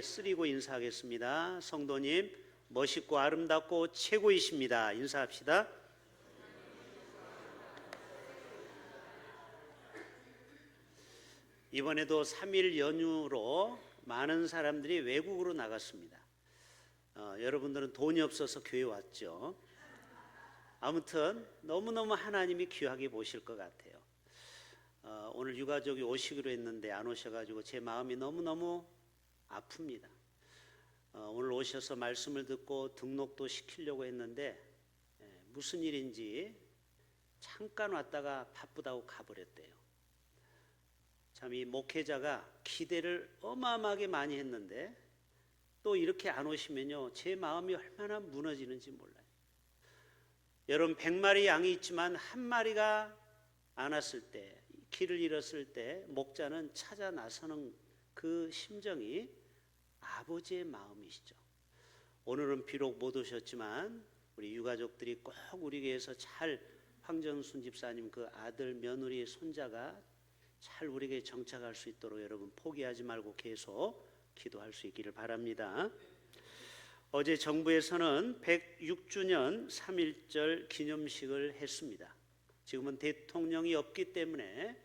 쓰리고 인사하겠습니다. 성도님, 멋있고 아름답고 최고이십니다. 인사합시다. 이번에도 3일 연휴로 많은 사람들이 외국으로 나갔습니다. 여러분들은 돈이 없어서 교회 왔죠. 아무튼 너무너무 하나님이 귀하게 보실 것 같아요. 오늘 유가족이 오시기로 했는데 안 오셔가지고 제 마음이 너무너무 아픕니다. 오늘 오셔서 말씀을 듣고 등록도 시키려고 했는데 무슨 일인지 잠깐 왔다가 바쁘다고 가버렸대요. 참 이 목회자가 기대를 어마어마하게 많이 했는데 또 이렇게 안 오시면요 제 마음이 얼마나 무너지는지 몰라요. 여러분 100마리 양이 있지만 한 마리가 안 왔을 때, 길을 잃었을 때 목자는 찾아 나서는 그 심정이 아버지의 마음이시죠. 오늘은 비록 못 오셨지만 우리 유가족들이 꼭 우리 교회에서 잘 황정순 집사님 그 아들 며느리 손자가 잘 우리에게 정착할 수 있도록 여러분 포기하지 말고 계속 기도할 수 있기를 바랍니다. 어제 정부에서는 106주년 3.1절 기념식을 했습니다. 지금은 대통령이 없기 때문에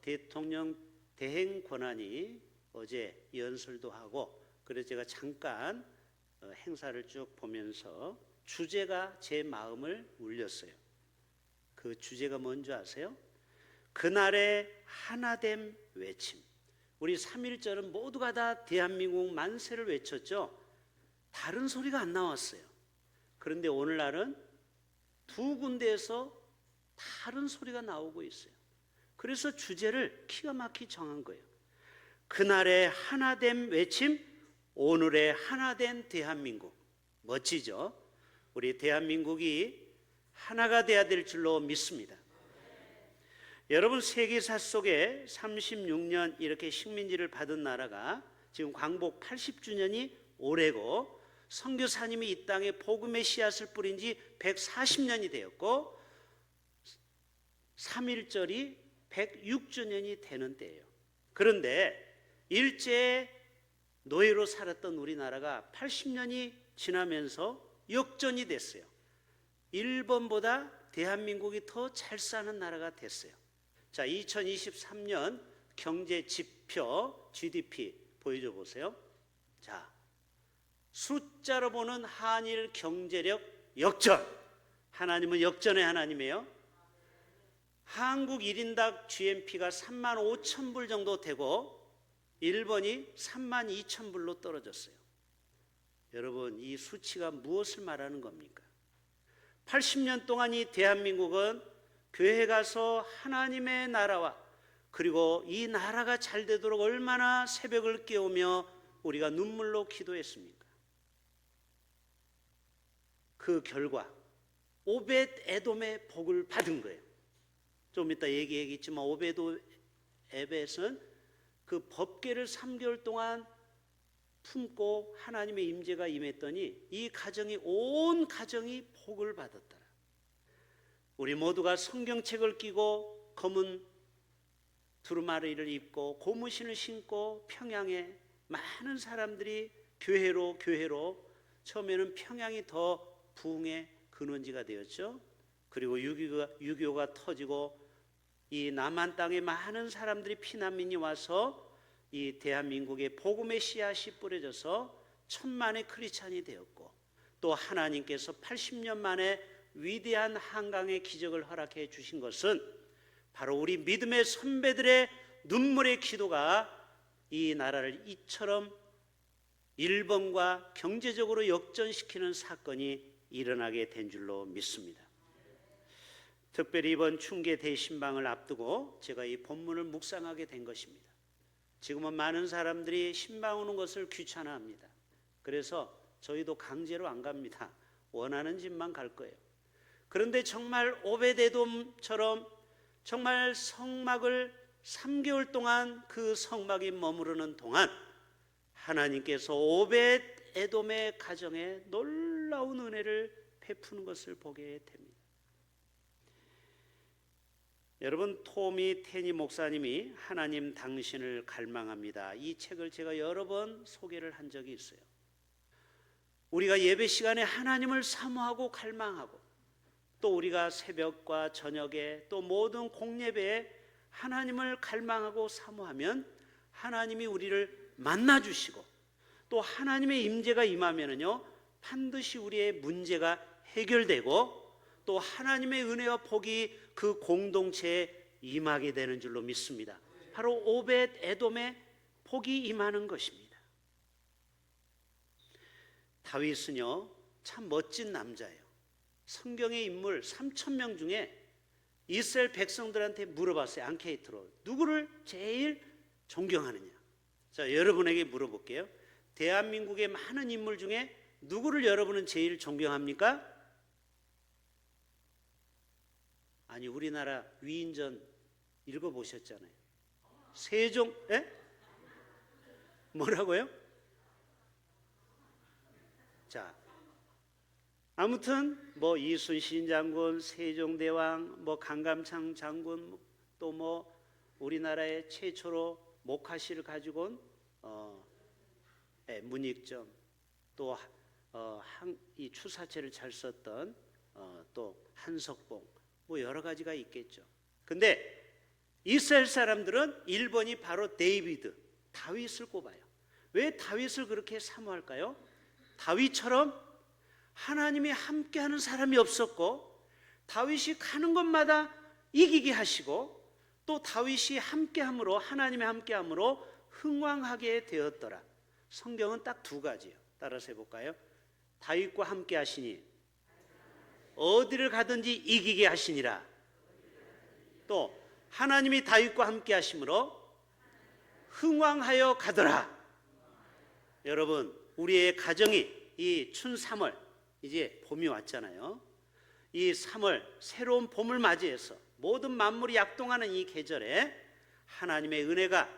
대통령 대행 권한이 어제 연설도 하고, 그래서 제가 잠깐 행사를 쭉 보면서 주제가 제 마음을 울렸어요. 그 주제가 뭔지 아세요? 그날의 하나됨 외침. 우리 3.1절은 모두가 다 대한민국 만세를 외쳤죠. 다른 소리가 안 나왔어요. 그런데 오늘날은 두 군데에서 다른 소리가 나오고 있어요. 그래서 주제를 기가 막히게 정한 거예요. 그날의 하나됨 외침, 오늘의 하나된 대한민국. 멋지죠? 우리 대한민국이 하나가 돼야 될 줄로 믿습니다. 여러분 세계사 속에 36년 이렇게 식민지를 받은 나라가 지금 광복 80주년이 올해고, 선교사님이 이 땅에 복음의 씨앗을 뿌린 지 140년이 되었고 3.1절이 106주년이 되는 때예요. 그런데 일제 노예로 살았던 우리나라가 80년이 지나면서 역전이 됐어요. 일본보다 대한민국이 더 잘 사는 나라가 됐어요. 자, 2023년 경제 지표 GDP 보여줘 보세요. 자, 숫자로 보는 한일 경제력 역전. 하나님은 역전의 하나님이에요. 한국 1인당 GNP가 3만 5천 불 정도 되고 일본이 3만 2천 불로 떨어졌어요. 여러분 이 수치가 무엇을 말하는 겁니까? 80년 동안 이 대한민국은 교회 가서 하나님의 나라와 그리고 이 나라가 잘 되도록 얼마나 새벽을 깨우며 우리가 눈물로 기도했습니까? 그 결과 오벳 에돔의 복을 받은 거예요. 좀 이따 얘기했지만 오벳 에벳은 그 법궤를 3개월 동안 품고 하나님의 임재가 임했더니 이 가정이 온 가정이 복을 받았더라. 우리 모두가 성경책을 끼고 검은 두루마리를 입고 고무신을 신고 평양에 많은 사람들이 교회로 처음에는 평양이 더 부흥의 근원지가 되었죠. 그리고 6.25가 터지고 이 남한 땅에 많은 사람들이 피난민이 와서 이 대한민국의 복음의 씨앗이 뿌려져서 천만의 크리스찬이 되었고, 또 하나님께서 80년 만에 위대한 한강의 기적을 허락해 주신 것은 바로 우리 믿음의 선배들의 눈물의 기도가 이 나라를 이처럼 일본과 경제적으로 역전시키는 사건이 일어나게 된 줄로 믿습니다. 특별히 이번 충계 대신방을 앞두고 제가 이 본문을 묵상하게 된 것입니다. 지금은 많은 사람들이 신방 오는 것을 귀찮아합니다. 그래서 저희도 강제로 안 갑니다. 원하는 집만 갈 거예요. 그런데 정말 오벳에돔처럼 정말 성막을 3개월 동안 그 성막이 머무르는 동안 하나님께서 오벳에돔의 가정에 놀라운 은혜를 베푸는 것을 보게 됩니다. 여러분, 토미 테니 목사님이 하나님 당신을 갈망합니다, 이 책을 제가 여러 번 소개를 한 적이 있어요. 우리가 예배 시간에 하나님을 사모하고 갈망하고, 또 우리가 새벽과 저녁에 또 모든 공예배에 하나님을 갈망하고 사모하면 하나님이 우리를 만나주시고, 또 하나님의 임재가 임하면은요 반드시 우리의 문제가 해결되고, 또 하나님의 은혜와 복이 그 공동체에 임하게 되는 줄로 믿습니다. 바로 오벳 에돔의 복이 임하는 것입니다. 다윗은요 참 멋진 남자예요. 성경의 인물 3,000명 중에 이스라엘 백성들한테 물어봤어요. 앙케이트로 누구를 제일 존경하느냐. 자, 여러분에게 물어볼게요. 대한민국의 많은 인물 중에 누구를 여러분은 제일 존경합니까? 아니, 우리나라 위인전 읽어보셨잖아요. 세종, 에? 뭐라고요? 자, 아무튼 뭐 이순신 장군, 세종대왕, 뭐 강감창 장군, 또 뭐 우리나라의 최초로 목화실을 가지고 온 문익점, 또 이 추사체를 잘 썼던 또 한석봉, 뭐 여러 가지가 있겠죠. 근데 이스라엘 사람들은 1번이 바로 데이비드, 다윗을 꼽아요. 왜 다윗을 그렇게 사모할까요? 다윗처럼 하나님이 함께하는 사람이 없었고, 다윗이 가는 곳마다 이기게 하시고, 또 다윗이 함께함으로, 하나님의 함께함으로 흥왕하게 되었더라. 성경은 딱 두 가지예요. 따라서 해볼까요? 다윗과 함께 하시니 어디를 가든지 이기게 하시니라. 또 하나님이 다윗과 함께 하심으로 흥왕하여 가더라. 여러분, 우리의 가정이 이 춘 3월, 이제 봄이 왔잖아요. 이 3월 새로운 봄을 맞이해서 모든 만물이 약동하는 이 계절에 하나님의 은혜가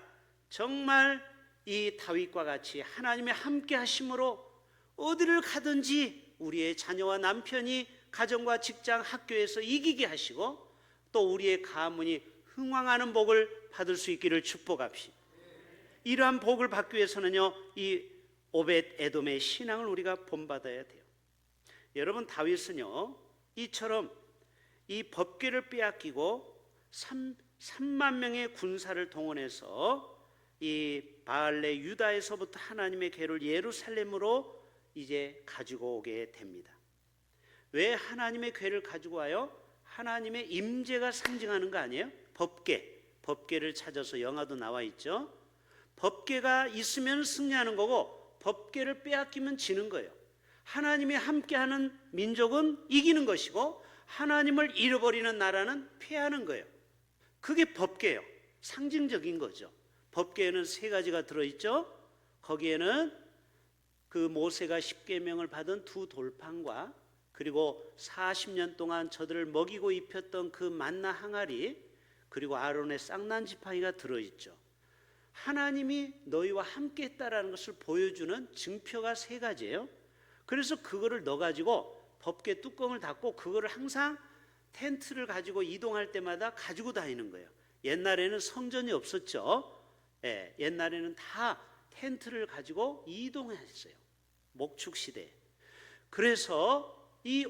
정말 이 다윗과 같이 하나님의 함께 하심으로 어디를 가든지 우리의 자녀와 남편이 가정과 직장, 학교에서 이기게 하시고, 또 우리의 가문이 흥왕하는 복을 받을 수 있기를 축복합시다. 이러한 복을 받기 위해서는요 이 오벳 에돔의 신앙을 우리가 본받아야 돼요. 여러분, 다윗은요 이처럼 이 법궤를 빼앗기고 3만 명의 군사를 동원해서 이 바알레 유다에서부터 하나님의 궤를 예루살렘으로 이제 가지고 오게 됩니다. 왜 하나님의 궤를 가지고 와요? 하나님의 임재가 상징하는 거 아니에요? 법궤를 찾아서 영화도 나와 있죠. 법궤가 있으면 승리하는 거고, 법궤를 빼앗기면 지는 거예요. 하나님이 함께하는 민족은 이기는 것이고, 하나님을 잃어버리는 나라는 패하는 거예요. 그게 법궤예요. 상징적인 거죠. 법궤에는 3가지가 들어있죠. 거기에는 그 모세가 10계명을 받은 2 돌판과, 그리고 40년 동안 저들을 먹이고 입혔던 그 만나 항아리, 그리고 아론의 쌍난 지팡이가 들어있죠. 하나님이 너희와 함께 했다라는 것을 보여주는 증표가 3가지예요. 그래서 그거를 넣어가지고 법궤 뚜껑을 닫고 그거를 항상 텐트를 가지고 이동할 때마다 가지고 다니는 거예요. 옛날에는 성전이 없었죠. 옛날에는 다 텐트를 가지고 이동했어요. 목축 시대에. 그래서 이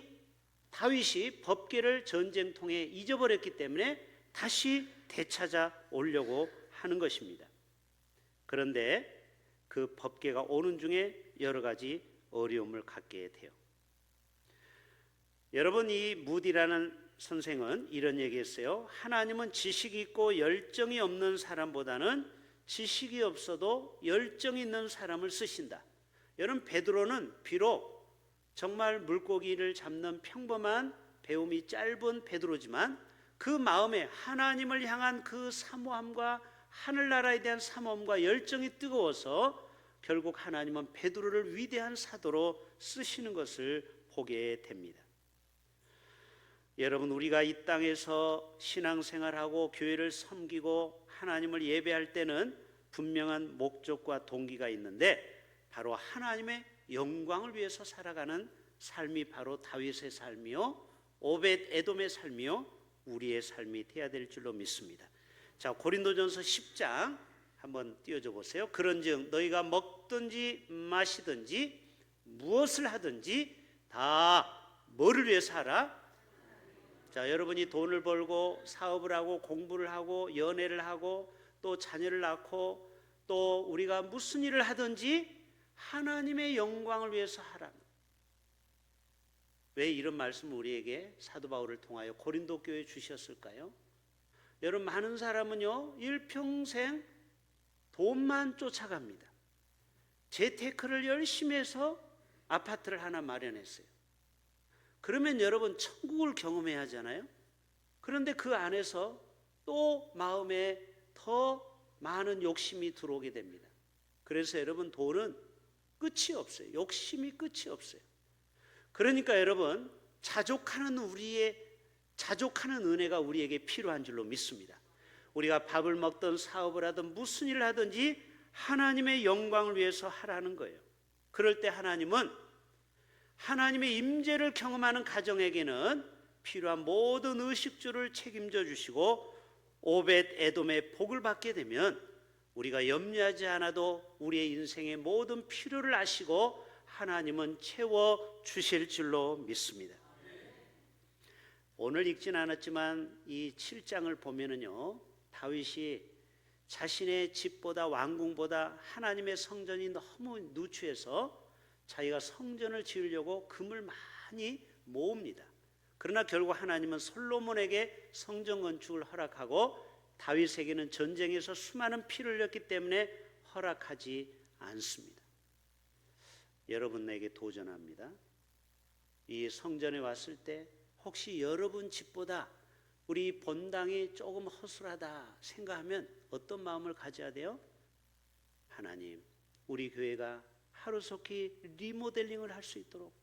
다윗이 법궤를 전쟁통에 잊어버렸기 때문에 다시 되찾아 오려고 하는 것입니다. 그런데 그 법궤가 오는 중에 여러 가지 어려움을 갖게 돼요. 여러분, 이 무디라는 선생은 이런 얘기했어요. 하나님은 지식이 있고 열정이 없는 사람보다는 지식이 없어도 열정이 있는 사람을 쓰신다. 여러분, 베드로는 비록 정말 물고기를 잡는 평범한 배움이 짧은 베드로지만 그 마음에 하나님을 향한 그 사모함과 하늘나라에 대한 사모함과 열정이 뜨거워서 결국 하나님은 베드로를 위대한 사도로 쓰시는 것을 보게 됩니다. 여러분, 우리가 이 땅에서 신앙생활하고 교회를 섬기고 하나님을 예배할 때는 분명한 목적과 동기가 있는데, 바로 하나님의 영광을 위해서 살아가는 삶이 바로 다윗의 삶이요, 오벳 에돔의 삶이요, 우리의 삶이 돼야 될 줄로 믿습니다. 자, 고린도전서 10장 한번 띄워줘 보세요. 그런즉 너희가 먹든지 마시든지 무엇을 하든지 다 뭐를 위해서 하라? 자, 여러분이 돈을 벌고 사업을 하고 공부를 하고 연애를 하고 또 자녀를 낳고 또 우리가 무슨 일을 하든지 하나님의 영광을 위해서 하라. 왜 이런 말씀을 우리에게 사도 바울을 통하여 고린도 교회에 주셨을까요? 여러분, 많은 사람은요 일평생 돈만 쫓아갑니다. 재테크를 열심히 해서 아파트를 하나 마련했어요. 그러면 여러분 천국을 경험해야 하잖아요. 그런데 그 안에서 또 마음에 더 많은 욕심이 들어오게 됩니다. 그래서 여러분 돈은 끝이 없어요. 욕심이 끝이 없어요. 그러니까 여러분 자족하는 은혜가 우리에게 필요한 줄로 믿습니다. 우리가 밥을 먹든 사업을 하든 무슨 일을 하든지 하나님의 영광을 위해서 하라는 거예요. 그럴 때 하나님은 하나님의 임재를 경험하는 가정에게는 필요한 모든 의식주를 책임져 주시고 오벳 에돔의 복을 받게 되면 우리가 염려하지 않아도 우리의 인생의 모든 필요를 아시고 하나님은 채워 주실 줄로 믿습니다. 오늘 읽진 않았지만 이 7장을 보면은요 다윗이 자신의 집보다 왕궁보다 하나님의 성전이 너무 누추해서 자기가 성전을 지으려고 금을 많이 모읍니다. 그러나 결국 하나님은 솔로몬에게 성전 건축을 허락하고 다윗에게는 전쟁에서 수많은 피를 흘렸기 때문에 허락하지 않습니다. 여러분에게 도전합니다. 이 성전에 왔을 때 혹시 여러분 집보다 우리 본당이 조금 허술하다 생각하면 어떤 마음을 가져야 돼요? 하나님, 우리 교회가 하루속히 리모델링을 할 수 있도록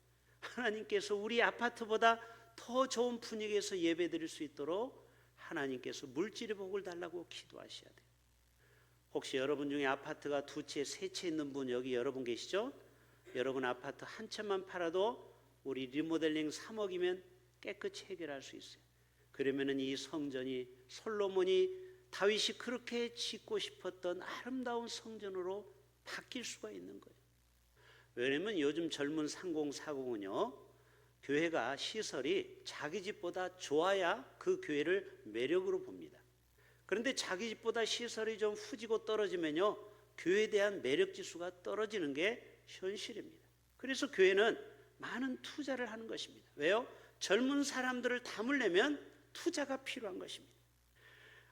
하나님께서 우리 아파트보다 더 좋은 분위기에서 예배드릴 수 있도록 하나님께서 물질의 복을 달라고 기도하셔야 돼요. 혹시 여러분 중에 아파트가 2채, 3채 있는 분 여기 여러분 계시죠? 여러분 아파트 한 채만 팔아도 우리 리모델링 3억이면 깨끗이 해결할 수 있어요. 그러면은 이 성전이 솔로몬이 다윗이 그렇게 짓고 싶었던 아름다운 성전으로 바뀔 수가 있는 거예요. 왜냐면 요즘 젊은 3040은요 교회가 시설이 자기 집보다 좋아야 그 교회를 매력으로 봅니다. 그런데 자기 집보다 시설이 좀 후지고 떨어지면요 교회에 대한 매력 지수가 떨어지는 게 현실입니다. 그래서 교회는 많은 투자를 하는 것입니다. 왜요? 젊은 사람들을 담으려면 투자가 필요한 것입니다.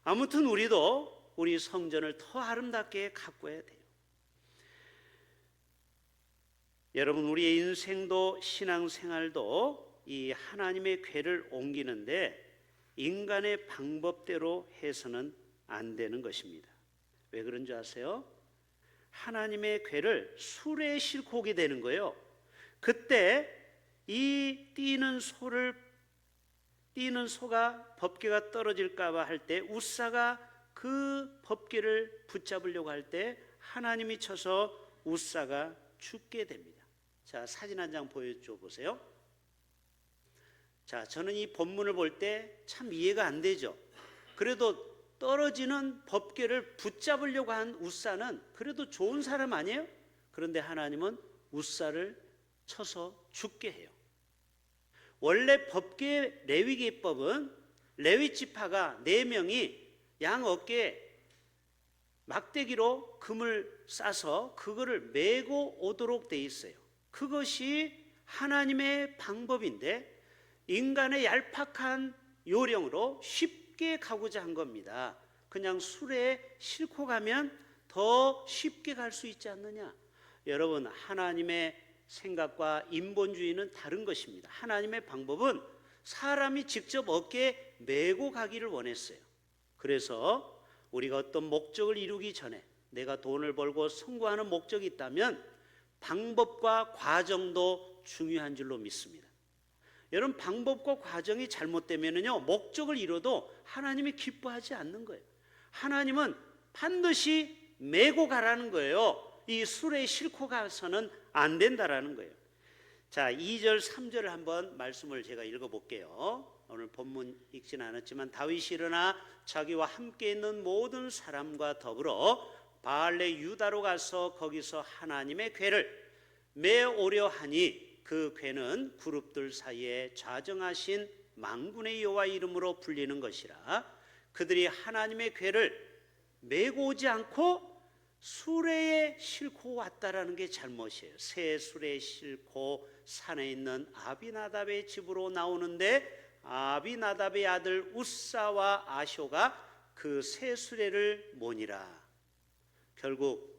아무튼 우리도 우리 성전을 더 아름답게 가꿔야 돼요. 여러분, 우리의 인생도 신앙생활도 이 하나님의 궤를 옮기는데 인간의 방법대로 해서는 안 되는 것입니다. 왜 그런 줄 아세요? 하나님의 궤를 수레에 싣고 오게 되는 거예요. 그때 이 뛰는 소가 법궤가 떨어질까 봐 할 때 웃사가 그 법궤를 붙잡으려고 할 때 하나님이 쳐서 웃사가 죽게 됩니다. 자, 사진 한 장 보여줘 보세요. 자, 저는 이 본문을 볼 때 참 이해가 안 되죠. 그래도 떨어지는 법궤를 붙잡으려고 한 웃사는 그래도 좋은 사람 아니에요? 그런데 하나님은 웃사를 쳐서 죽게 해요. 원래 법궤 레위기법은 레위 지파가 4명이 양 어깨에 막대기로 금을 싸서 그거를 메고 오도록 돼 있어요. 그것이 하나님의 방법인데 인간의 얄팍한 요령으로 쉽게 가고자 한 겁니다. 그냥 수레에 싣고 가면 더 쉽게 갈 수 있지 않느냐. 여러분, 하나님의 생각과 인본주의는 다른 것입니다. 하나님의 방법은 사람이 직접 어깨에 메고 가기를 원했어요. 그래서 우리가 어떤 목적을 이루기 전에 내가 돈을 벌고 성공하는 목적이 있다면 방법과 과정도 중요한 줄로 믿습니다. 여러분, 방법과 과정이 잘못되면요 목적을 이뤄도 하나님이 기뻐하지 않는 거예요. 하나님은 반드시 메고 가라는 거예요. 이 수레에 싣고 가서는 안 된다라는 거예요. 자, 2절 3절을 한번 말씀을 제가 읽어볼게요. 오늘 본문 읽진 않았지만 다윗이 일어나 자기와 함께 있는 모든 사람과 더불어 바알레 유다로 가서 거기서 하나님의 궤를 메오려 하니 그 궤는 그룹들 사이에 좌정하신 만군의 여호와 이름으로 불리는 것이라. 그들이 하나님의 궤를 메고 오지 않고 수레에 싣고 왔다라는 게 잘못이에요. 새 수레에 싣고 산에 있는 아비나답의 집으로 나오는데 아비나답의 아들 우사와 아쇼가 그 새 수레를 모니라. 결국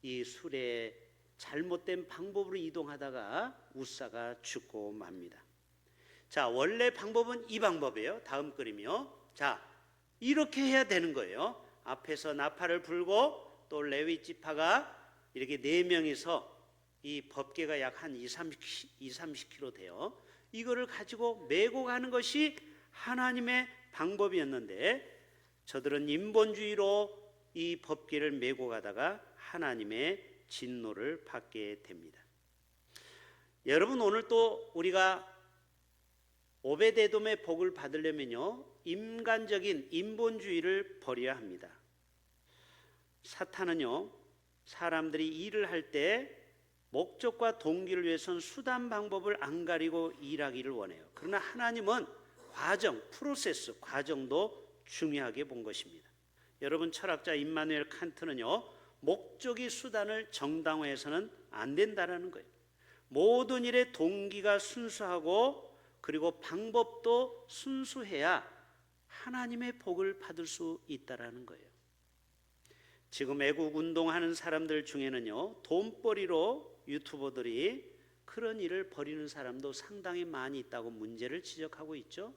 이 수레에 잘못된 방법으로 이동하다가 우사가 죽고 맙니다. 자, 원래 방법은 이 방법이에요. 다음 그림이요. 자, 이렇게 해야 되는 거예요. 앞에서 나팔을 불고 또 레위 지파가 이렇게 4명이서 이 법궤가 약 한 30kg 돼요. 이거를 가지고 메고 가는 것이 하나님의 방법이었는데 저들은 인본주의로 이 법궤를 메고 가다가 하나님의 진노를 받게 됩니다. 여러분, 오늘 또 우리가 오베데돔의 복을 받으려면요, 인간적인 인본주의를 버려야 합니다. 사탄은요, 사람들이 일을 할 때 목적과 동기를 위해서는 수단 방법을 안 가리고 일하기를 원해요. 그러나 하나님은 과정, 프로세스, 과정도 중요하게 본 것입니다. 여러분, 철학자 임마누엘 칸트는요, 목적이 수단을 정당화해서는 안 된다라는 거예요. 모든 일의 동기가 순수하고 그리고 방법도 순수해야 하나님의 복을 받을 수 있다라는 거예요. 지금 애국 운동하는 사람들 중에는요, 돈벌이로 유튜버들이 그런 일을 벌이는 사람도 상당히 많이 있다고 문제를 지적하고 있죠.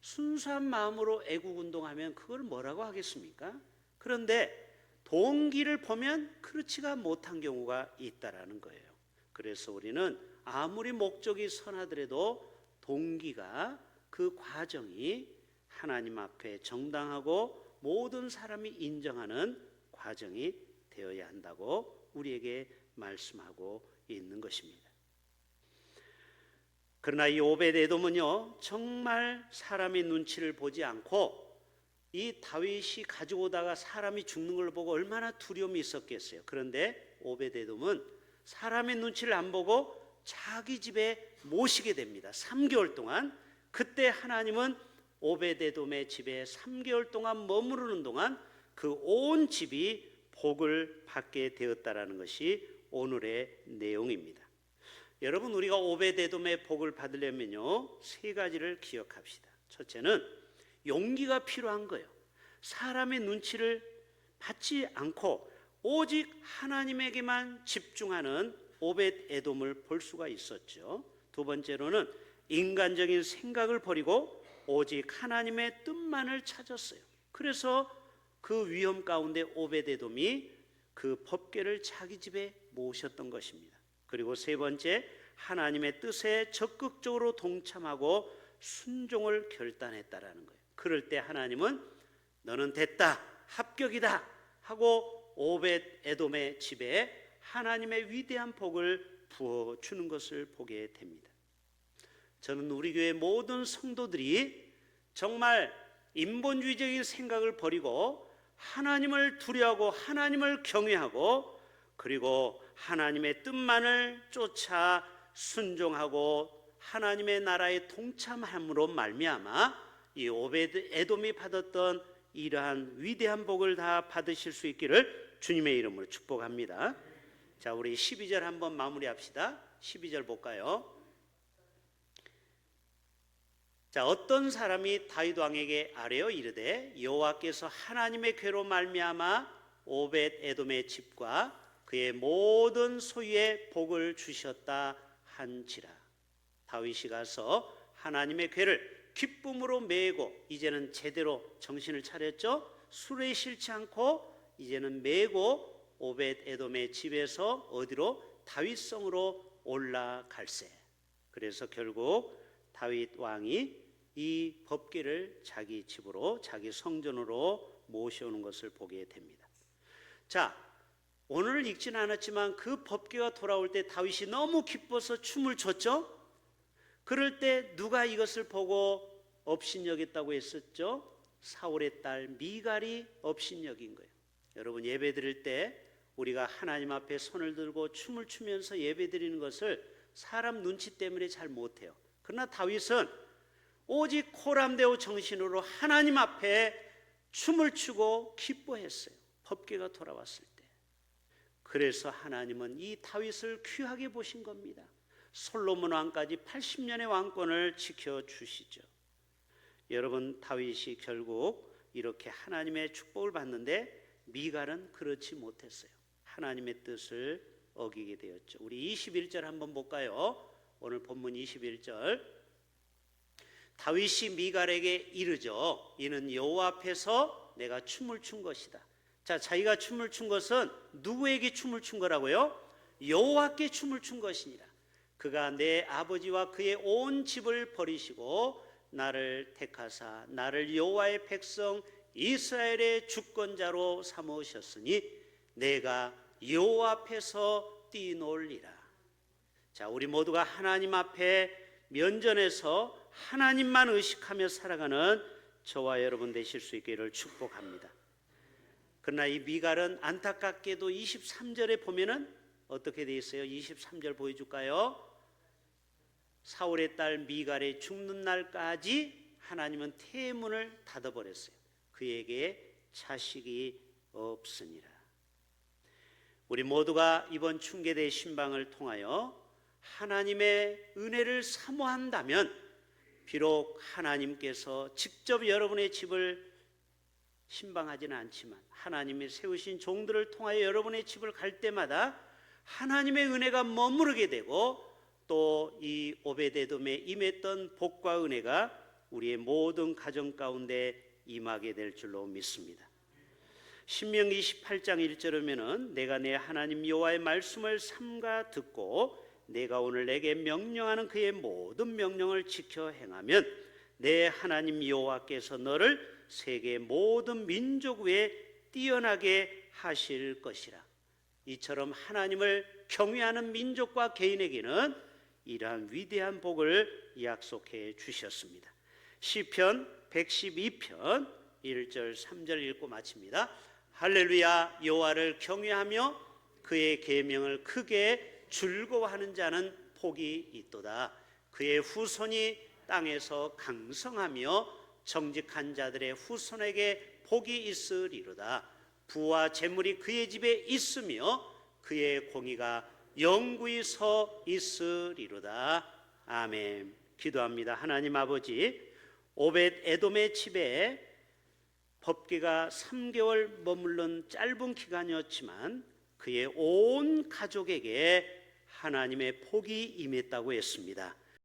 순수한 마음으로 애국 운동하면 그걸 뭐라고 하겠습니까? 그런데 동기를 보면 그렇지가 못한 경우가 있다라는 거예요. 그래서 우리는 아무리 목적이 선하더라도 동기가, 그 과정이 하나님 앞에 정당하고 모든 사람이 인정하는 과정이 되어야 한다고 우리에게 말씀하고 있는 것입니다. 그러나 이 오베데돔은요, 정말 사람의 눈치를 보지 않고 이 다윗이 가지고 오다가 사람이 죽는 걸 보고 얼마나 두려움이 있었겠어요. 그런데 오베데돔은 사람의 눈치를 안 보고 자기 집에 모시게 됩니다. 3개월 동안. 그때 하나님은 오베데돔의 집에 3개월 동안 머무르는 동안 그 온 집이 복을 받게 되었다라는 것이 오늘의 내용입니다. 여러분, 우리가 오베데돔의 복을 받으려면요, 3가지를 기억합시다. 첫째는 용기가 필요한 거예요. 사람의 눈치를 받지 않고 오직 하나님에게만 집중하는 오벳에돔을 볼 수가 있었죠. 두 번째로는 인간적인 생각을 버리고 오직 하나님의 뜻만을 찾았어요. 그래서 그 위험 가운데 오벳에돔이 그 법궤를 자기 집에 모셨던 것입니다. 그리고 세 번째, 하나님의 뜻에 적극적으로 동참하고 순종을 결단했다라는 거예요. 그럴 때 하나님은 너는 됐다, 합격이다 하고 오벳에돔의 집에 하나님의 위대한 복을 부어주는 것을 보게 됩니다. 저는 우리 교회 모든 성도들이 정말 인본주의적인 생각을 버리고 하나님을 두려워하고 하나님을 경외하고 그리고 하나님의 뜻만을 쫓아 순종하고 하나님의 나라에 동참함으로 말미암아 이 오벳에돔이 받았던 이러한 위대한 복을 다 받으실 수 있기를 주님의 이름으로 축복합니다. 자, 우리 12절 한번 마무리합시다. 12절 볼까요? 자, 어떤 사람이 다윗 왕에게 아뢰어 이르되 여호와께서 하나님의 궤로 말미암아 오벳에돔의 집과 그의 모든 소유에 복을 주셨다 한지라. 다윗이 가서 하나님의 궤를 기쁨으로 메고 이제는 제대로 정신을 차렸죠. 수레에 실지 않고 이제는 메고 오벳에돔의 집에서 어디로? 다윗성으로 올라갈세. 그래서 결국 다윗 왕이 이 법궤를 자기 집으로, 자기 성전으로 모셔오는 것을 보게 됩니다. 자, 오늘 읽지는 않았지만 그 법궤가 돌아올 때 다윗이 너무 기뻐서 춤을 췄죠. 그럴 때 누가 이것을 보고 업신여겼다고 했었죠? 사울의 딸 미갈이 업신여긴 거예요. 여러분, 예배 드릴 때 우리가 하나님 앞에 손을 들고 춤을 추면서 예배 드리는 것을 사람 눈치 때문에 잘 못해요. 그러나 다윗은 오직 코람데오 정신으로 하나님 앞에 춤을 추고 기뻐했어요. 법궤가 돌아왔을 때. 그래서 하나님은 이 다윗을 귀하게 보신 겁니다. 솔로몬 왕까지 80년의 왕권을 지켜주시죠. 여러분, 다윗이 결국 이렇게 하나님의 축복을 받는데 미갈은 그렇지 못했어요. 하나님의 뜻을 어기게 되었죠. 우리 21절 한번 볼까요? 오늘 본문 21절. 다윗이 미갈에게 이르죠. 이는 여호와 앞에서 내가 춤을 춘 것이다. 자, 자기가 춤을 춘 것은 누구에게 춤을 춘 거라고요? 여호와께 춤을 춘 것이니라. 그가 내 아버지와 그의 온 집을 버리시고 나를 택하사 나를 여호와의 백성 이스라엘의 주권자로 삼으셨으니 내가 여호와 앞에서 뛰놀리라. 자, 우리 모두가 하나님 앞에 면전에서 하나님만 의식하며 살아가는 저와 여러분 되실 수 있기를 축복합니다. 그러나 이 미갈은 안타깝게도 23절에 보면은 어떻게 되어 있어요? 23절 보여줄까요? 사울의 딸 미갈의 죽는 날까지 하나님은 태문을 닫아버렸어요. 그에게 자식이 없으니라. 우리 모두가 이번 충계대 신방을 통하여 하나님의 은혜를 사모한다면 비록 하나님께서 직접 여러분의 집을 신방하지는 않지만 하나님이 세우신 종들을 통하여 여러분의 집을 갈 때마다 하나님의 은혜가 머무르게 되고 또 이 오베데돔에 임했던 복과 은혜가 우리의 모든 가정 가운데 임하게 될 줄로 믿습니다. 신명기 28장 1절이면은 내가 내 하나님 여호와의 말씀을 삼가 듣고 내가 오늘 내게 명령하는 그의 모든 명령을 지켜 행하면 내 하나님 여호와께서 너를 세계 모든 민족 위에 뛰어나게 하실 것이라. 이처럼 하나님을 경외하는 민족과 개인에게는 이러한 위대한 복을 약속해 주셨습니다. 시편 112편 1절 3절 읽고 마칩니다. 할렐루야. 여호와를 경외하며 그의 계명을 크게 즐거워하는 자는 복이 있도다. 그의 후손이 땅에서 강성하며 정직한 자들의 후손에게 복이 있으리로다. 부와 재물이 그의 집에 있으며 그의 공의가 영구히 서 있으리로다. 아멘. 기도합니다. 하나님 아버지, 오벳 에돔의 집에 법궤가 3개월 머물른 짧은 기간이었지만 그의 온 가족에게 하나님의 복이 임했다고 했습니다.